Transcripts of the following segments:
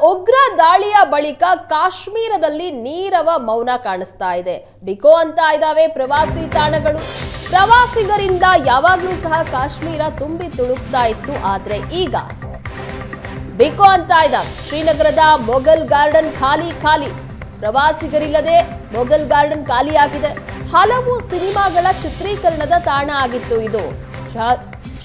ಉಗ್ರ ದಾಳಿಯ ಬಳಿಕ ಕಾಶ್ಮೀರದಲ್ಲಿ ನೀರವ ಮೌನ ಕಾಣಿಸ್ತಾ ಇದೆ. ಬಿಕೋ ಅಂತ ಇದಾವೆ ಪ್ರವಾಸಿ ತಾಣಗಳು. ಪ್ರವಾಸಿಗರಿಂದ ಯಾವಾಗ್ಲೂ ಸಹ ಕಾಶ್ಮೀರ ತುಂಬಿ ತುಳುಕ್ತಾ ಇತ್ತು. ಆದ್ರೆ ಈಗ ಬಿಕೋ ಅಂತ ಇದಾವೆ. ಶ್ರೀನಗರದ ಮೊಘಲ್ ಗಾರ್ಡನ್ ಖಾಲಿ. ಪ್ರವಾಸಿಗರಿಲ್ಲದೆ ಮೊಘಲ್ ಗಾರ್ಡನ್ ಖಾಲಿಯಾಗಿದೆ. ಹಲವು ಸಿನಿಮಾಗಳ ಚಿತ್ರೀಕರಣದ ತಾಣ ಆಗಿತ್ತು ಇದು.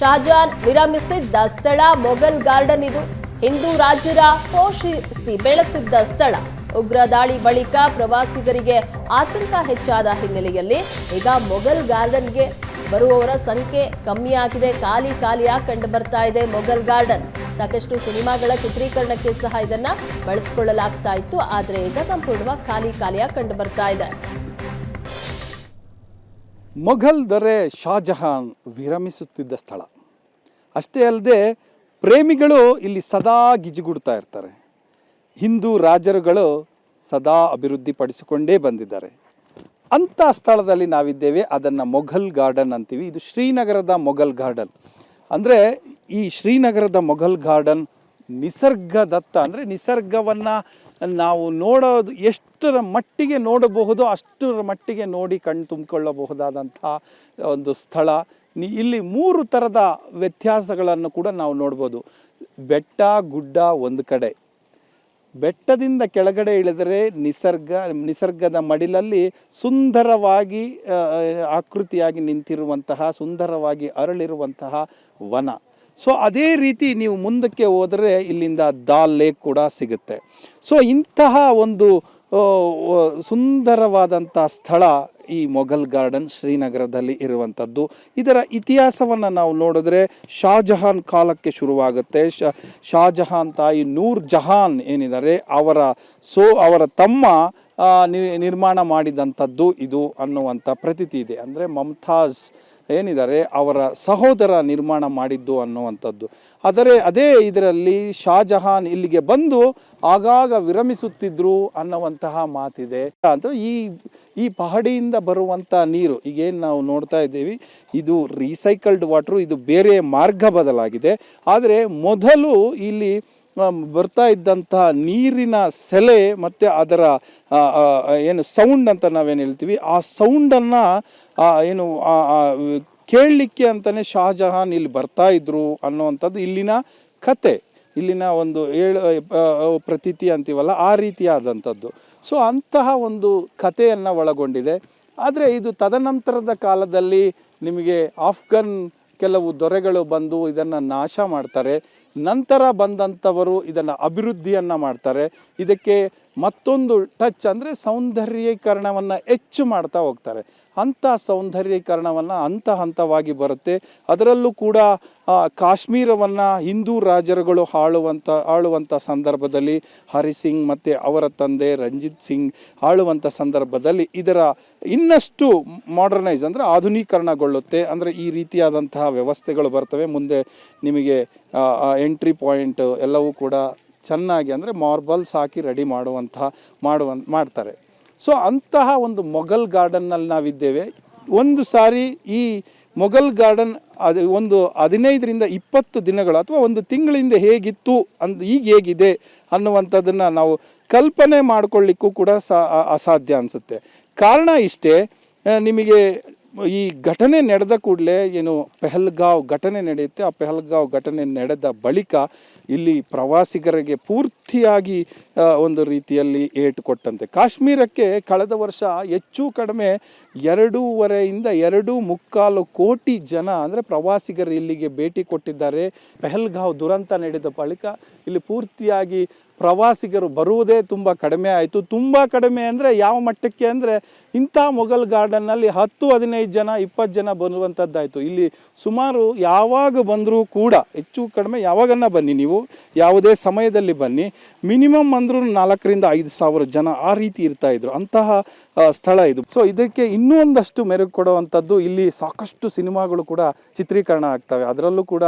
ಶಹಜಾನ್ ವಿರಮಿಸಿದ್ದ ಸ್ಥಳ ಮೊಘಲ್ ಗಾರ್ಡನ್ ಇದು. ಹಿಂದೂ ರಾಜರ ಪೋಷಿಸಿ ಬೆಳೆಸಿದ್ದ ಸ್ಥಳ. ಉಗ್ರ ದಾಳಿ ಬಳಿಕ ಪ್ರವಾಸಿಗರಿಗೆ ಆತಂಕ ಹೆಚ್ಚಾದ ಹಿನ್ನೆಲೆಯಲ್ಲಿ ಈಗ ಮೊಘಲ್ ಗಾರ್ಡನ್ಗೆ ಬರುವವರ ಸಂಖ್ಯೆ ಕಮ್ಮಿಯಾಗಿದೆ. ಖಾಲಿಯಾಗಿ ಕಂಡು ಬರ್ತಾ ಇದೆ ಮೊಘಲ್ ಗಾರ್ಡನ್. ಸಾಕಷ್ಟು ಸಿನಿಮಾಗಳ ಚಿತ್ರೀಕರಣಕ್ಕೆ ಸಹ ಇದನ್ನ ಬಳಸಿಕೊಳ್ಳಲಾಗ್ತಾ ಇತ್ತು. ಆದ್ರೆ ಈಗ ಸಂಪೂರ್ಣವಾಗಿ ಖಾಲಿಯಾಗಿ ಕಂಡು ಬರ್ತಾ ಇದೆ. ಮೊಘಲ್ ದೊರೆ ಶಾಜಹಾನ್ ವಿರಮಿಸುತ್ತಿದ್ದ ಸ್ಥಳ ಅಷ್ಟೇ ಅಲ್ಲದೆ ಪ್ರೇಮಿಗಳು ಇಲ್ಲಿ ಸದಾ ಗಿಜಿಗುಡ್ತಾ ಇರ್ತಾರೆ. ಹಿಂದೂ ರಾಜರುಗಳು ಸದಾ ಅಭಿವೃದ್ಧಿಪಡಿಸಿಕೊಂಡೇ ಬಂದಿದ್ದಾರೆ. ಅಂಥ ಸ್ಥಳದಲ್ಲಿ ನಾವಿದ್ದೇವೆ. ಅದನ್ನು ಮೊಘಲ್ ಗಾರ್ಡನ್ ಅಂತೀವಿ. ಇದು ಶ್ರೀನಗರದ ಮೊಘಲ್ ಗಾರ್ಡನ್. ಅಂದರೆ ಈ ಶ್ರೀನಗರದ ಮೊಘಲ್ ಗಾರ್ಡನ್ ನಿಸರ್ಗದತ್ತ, ಅಂದರೆ ನಿಸರ್ಗವನ್ನು ನಾವು ನೋಡೋದು ಎಷ್ಟರ ಮಟ್ಟಿಗೆ ನೋಡಬಹುದು ಅಷ್ಟರ ಮಟ್ಟಿಗೆ ನೋಡಿ ಕಣ್ಣು ತುಂಬಿಕೊಳ್ಳಬಹುದಾದಂಥ ಒಂದು ಸ್ಥಳ. ಇಲ್ಲಿ 3 ಥರದ ವ್ಯತ್ಯಾಸಗಳನ್ನು ಕೂಡ ನಾವು ನೋಡ್ಬೋದು. ಬೆಟ್ಟ ಗುಡ್ಡ ಒಂದು ಕಡೆ, ಬೆಟ್ಟದಿಂದ ಕೆಳಗಡೆ ಇಳಿದರೆ ನಿಸರ್ಗದ ಮಡಿಲಲ್ಲಿ ಸುಂದರವಾಗಿ ಆಕೃತಿಯಾಗಿ ನಿಂತಿರುವಂತಹ, ಸುಂದರವಾಗಿ ಅರಳಿರುವಂತಹ ವನ. ಸೊ ಅದೇ ರೀತಿ ನೀವು ಮುಂದಕ್ಕೆ ಹೋದರೆ ಇಲ್ಲಿಂದ ದಾಲ್ ಲೇಕ್ ಕೂಡ ಸಿಗುತ್ತೆ. ಸೊ ಇಂತಹ ಒಂದು ಸುಂದರವಾದಂಥ ಸ್ಥಳ ಈ ಮೊಘಲ್ ಗಾರ್ಡನ್ ಶ್ರೀನಗರದಲ್ಲಿ ಇರುವಂಥದ್ದು. ಇದರ ಇತಿಹಾಸವನ್ನು ನಾವು ನೋಡಿದ್ರೆ ಶಾಜಹಾನ್ ಕಾಲಕ್ಕೆ ಶುರುವಾಗುತ್ತೆ. ಶಾಜಹಾನ್ ತಾಯಿ ನೂರ್ ಜಹಾನ್ ಏನಿದ್ದಾರೆ ಅವರ ತಮ್ಮ ನಿರ್ಮಾಣ ಮಾಡಿದಂಥದ್ದು ಇದು ಅನ್ನುವಂಥ ಪ್ರತೀತಿ ಇದೆ. ಅಂದರೆ ಮಮ್ತಾಜ್ ಏನಿದ್ದಾರೆ ಅವರ ಸಹೋದರ ನಿರ್ಮಾಣ ಮಾಡಿದ್ದು ಅನ್ನುವಂಥದ್ದು. ಅದೇ ಇದರಲ್ಲಿ ಶಾಜಹಾನ್ ಇಲ್ಲಿಗೆ ಬಂದು ಆಗಾಗ ವಿರಮಿಸುತ್ತಿದ್ರು ಅನ್ನುವಂತಹ ಮಾತಿದೆ. ಅಂತ ಈ ಪಹಡಿಯಿಂದ ಬರುವಂಥ ನೀರು ಈಗೇನು ನಾವು ನೋಡ್ತಾ ಇದ್ದೀವಿ ಇದು ರೀಸೈಕಲ್ಡ್ ವಾಟ್ರು. ಇದು ಬೇರೆ ಮಾರ್ಗ ಬದಲಾಗಿದೆ. ಆದರೆ ಮೊದಲು ಇಲ್ಲಿ ಬರ್ತಾ ಇದ್ದಂತಹ ನೀರಿನ ಸೆಲೆ ಮತ್ತು ಅದರ ಏನು ಸೌಂಡ್ ಅಂತ ನಾವೇನು ಹೇಳ್ತೀವಿ, ಆ ಸೌಂಡನ್ನು ಏನು ಕೇಳಲಿಕ್ಕೆ ಅಂತಲೇ ಶಾಜಹಾನ್ ಇಲ್ಲಿ ಬರ್ತಾ ಇದ್ರು ಅನ್ನುವಂಥದ್ದು ಇಲ್ಲಿನ ಕತೆ, ಇಲ್ಲಿನ ಒಂದು ಪ್ರತೀತಿ ಅಂತೀವಲ್ಲ ಆ ರೀತಿಯಾದಂಥದ್ದು. ಸೊ ಅಂತಹ ಒಂದು ಕಥೆಯನ್ನು ಒಳಗೊಂಡಿದೆ. ಆದರೆ ಇದು ತದನಂತರದ ಕಾಲದಲ್ಲಿ ನಿಮಗೆ ಆಫ್ಘನ್ ಕೆಲವು ದೊರೆಗಳು ಬಂದು ಇದನ್ನು ನಾಶ ಮಾಡ್ತಾರೆ. ನಂತರ ಬಂದಂಥವರು ಇದನ್ನು ಅಭಿವೃದ್ಧಿಯನ್ನು ಮಾಡ್ತಾರೆ. ಇದಕ್ಕೆ ಮತ್ತೊಂದು ಟಚ್ ಅಂದರೆ ಸೌಂದರ್ಯೀಕರಣವನ್ನು ಹೆಚ್ಚು ಮಾಡ್ತಾ ಹೋಗ್ತಾರೆ. ಅಂಥ ಸೌಂದರ್ಯೀಕರಣವನ್ನು ಹಂತವಾಗಿ ಬರುತ್ತೆ. ಅದರಲ್ಲೂ ಕೂಡ ಕಾಶ್ಮೀರವನ್ನು ಹಿಂದೂ ರಾಜರುಗಳು ಆಳುವಂಥ ಸಂದರ್ಭದಲ್ಲಿ ಹರಿಸಿಂಗ್ ಮತ್ತು ಅವರ ತಂದೆ ರಂಜಿತ್ ಸಿಂಗ್ ಆಳುವಂಥ ಸಂದರ್ಭದಲ್ಲಿ ಇದರ ಇನ್ನಷ್ಟು ಮಾಡರ್ನೈಸ್ ಅಂದರೆ ಆಧುನೀಕರಣಗೊಳ್ಳುತ್ತೆ. ಅಂದರೆ ಈ ರೀತಿಯಾದಂತಹ ವ್ಯವಸ್ಥೆಗಳು ಬರ್ತವೆ. ಮುಂದೆ ನಿಮಗೆ ಎಂಟ್ರಿ ಪಾಯಿಂಟ್ ಎಲ್ಲವೂ ಕೂಡ ಚೆನ್ನಾಗಿ ಅಂದರೆ ಮಾರ್ಬಲ್ಸ್ ಹಾಕಿ ರೆಡಿ ಮಾಡ್ತಾರೆ. ಸೊ ಅಂತಹ ಒಂದು ಮೊಘಲ್ ಗಾರ್ಡನ್ನಲ್ಲಿ ನಾವಿದ್ದೇವೆ. ಒಂದು ಸಾರಿ ಈ ಮೊಘಲ್ ಗಾರ್ಡನ್ ಒಂದು 15ರಿಂದ 20 ದಿನಗಳು ಅಥವಾ ಒಂದು ತಿಂಗಳಿಂದ ಹೇಗಿತ್ತು ಈಗ ಹೇಗಿದೆ ಅನ್ನುವಂಥದ್ದನ್ನು ನಾವು ಕಲ್ಪನೆ ಮಾಡಿಕೊಳ್ಳಿಕ್ಕೂ ಕೂಡ ಅಸಾಧ್ಯ ಅನಿಸುತ್ತೆ. ಕಾರಣ ಇಷ್ಟೇ, ನಿಮಗೆ ಈ ಘಟನೆ ನಡೆದ ಕೂಡಲೇ ಏನು ಪೆಹಲ್ಗಾವ್ ಘಟನೆ ನಡೆಯುತ್ತೆ. ಆ ಪೆಹಲ್ಗಾವ್ ಘಟನೆ ನಡೆದ ಬಳಿಕ ಇಲ್ಲಿ ಪ್ರವಾಸಿಗರಿಗೆ ಪೂರ್ತಿಯಾಗಿ ಒಂದು ರೀತಿಯಲ್ಲಿ ಏಟು ಕೊಟ್ಟಂತೆ. ಕಾಶ್ಮೀರಕ್ಕೆ ಕಳೆದ ವರ್ಷ ಹೆಚ್ಚು ಕಡಿಮೆ 2.5ರಿಂದ 2.25 ಕೋಟಿ ಜನ ಅಂದರೆ ಪ್ರವಾಸಿಗರು ಇಲ್ಲಿಗೆ ಭೇಟಿ ಕೊಟ್ಟಿದ್ದಾರೆ. ಪೆಹಲ್ಗಾವ್ ದುರಂತ ನಡೆದ ಬಳಿಕ ಇಲ್ಲಿ ಪೂರ್ತಿಯಾಗಿ ಪ್ರವಾಸಿಗರು ಬರುವುದೇ ತುಂಬ ಕಡಿಮೆ ಆಯಿತು. ತುಂಬ ಕಡಿಮೆ ಅಂದರೆ ಯಾವ ಮಟ್ಟಕ್ಕೆ ಅಂದರೆ ಇಂಥ ಮೊಘಲ್ ಗಾರ್ಡನ್ನಲ್ಲಿ 10-15 ಜನ 20 ಜನ ಬರುವಂಥದ್ದಾಯಿತು. ಇಲ್ಲಿ ಸುಮಾರು ಯಾವಾಗ ಬಂದರೂ ಕೂಡ ಹೆಚ್ಚು ಕಡಿಮೆ ಯಾವಾಗನ್ನ ಬನ್ನಿ, ನೀವು ಯಾವುದೇ ಸಮಯದಲ್ಲಿ ಬನ್ನಿ, ಮಿನಿಮಮ್ ಅಂದರೂ 4,000ರಿಂದ 5,000 ಜನ ಆ ರೀತಿ ಇರ್ತಾಯಿದ್ರು. ಅಂತಹ ಸ್ಥಳ ಇದು. ಸೊ ಇದಕ್ಕೆ ಇನ್ನೂ ಒಂದಷ್ಟು ಮೆರುಗು ಕೊಡುವಂಥದ್ದು ಇಲ್ಲಿ ಸಾಕಷ್ಟು ಸಿನಿಮಾಗಳು ಕೂಡ ಚಿತ್ರೀಕರಣ ಆಗ್ತವೆ. ಅದರಲ್ಲೂ ಕೂಡ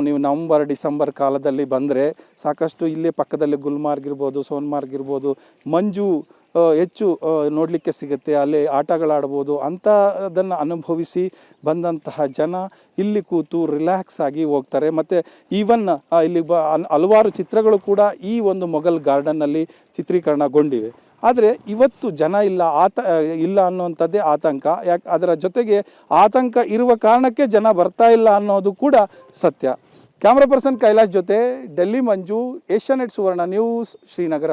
ನೀವು ನವಂಬರ್ ಡಿಸೆಂಬರ್ ಕಾಲದಲ್ಲಿ ಬಂದರೆ ಸಾಕಷ್ಟು ಇಲ್ಲೇ ಪಕ್ಕದಲ್ಲಿ ಗುಲ್ಮಾರ್ಗ್ ಇರ್ಬೋದು, ಸೋನ್ಮಾರ್ಗ್ ಇರ್ಬೋದು, ಮಂಜು ಹೆಚ್ಚು ನೋಡಲಿಕ್ಕೆ ಸಿಗುತ್ತೆ. ಅಲ್ಲಿ ಆಟಗಳಾಡ್ಬೋದು ಅಂಥದನ್ನು ಅನುಭವಿಸಿ ಬಂದಂತಹ ಜನ ಇಲ್ಲಿ ಕೂತು ರಿಲ್ಯಾಕ್ಸ್ ಆಗಿ ಹೋಗ್ತಾರೆ. ಮತ್ತು ಈವನ್ ಇಲ್ಲಿ ಹಲವಾರು ಚಿತ್ರಗಳು ಕೂಡ ಈ ಒಂದು ಮೊಘಲ್ ಗಾರ್ಡನ್ನಲ್ಲಿ ಚಿತ್ರೀಕರಣಗೊಂಡಿವೆ. ಆದರೆ ಇವತ್ತು ಜನ ಇಲ್ಲ ಅನ್ನುವಂಥದ್ದೇ ಆತಂಕ. ಅದರ ಜೊತೆಗೆ ಆತಂಕ ಇರುವ ಕಾರಣಕ್ಕೆ ಜನ ಬರ್ತಾ ಇಲ್ಲ ಅನ್ನೋದು ಕೂಡ ಸತ್ಯ. ಕ್ಯಾಮ್ರಾ ಪರ್ಸನ್ ಕೈಲಾಶ್ ಜೊತೆ ಡೆಲ್ಲಿ ಮಂಜು, ಏಷ್ಯಾನೆಟ್ ಸುವರ್ಣ ನ್ಯೂಸ್, ಶ್ರೀನಗರ.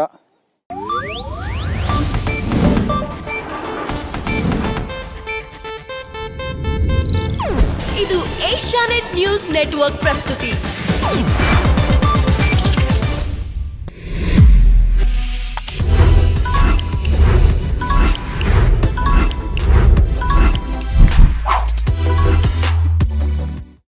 ಇದು ಏಷ್ಯಾನೆಟ್ ನ್ಯೂಸ್ ನೆಟ್ವರ್ಕ್ ಪ್ರಸ್ತುತಿ.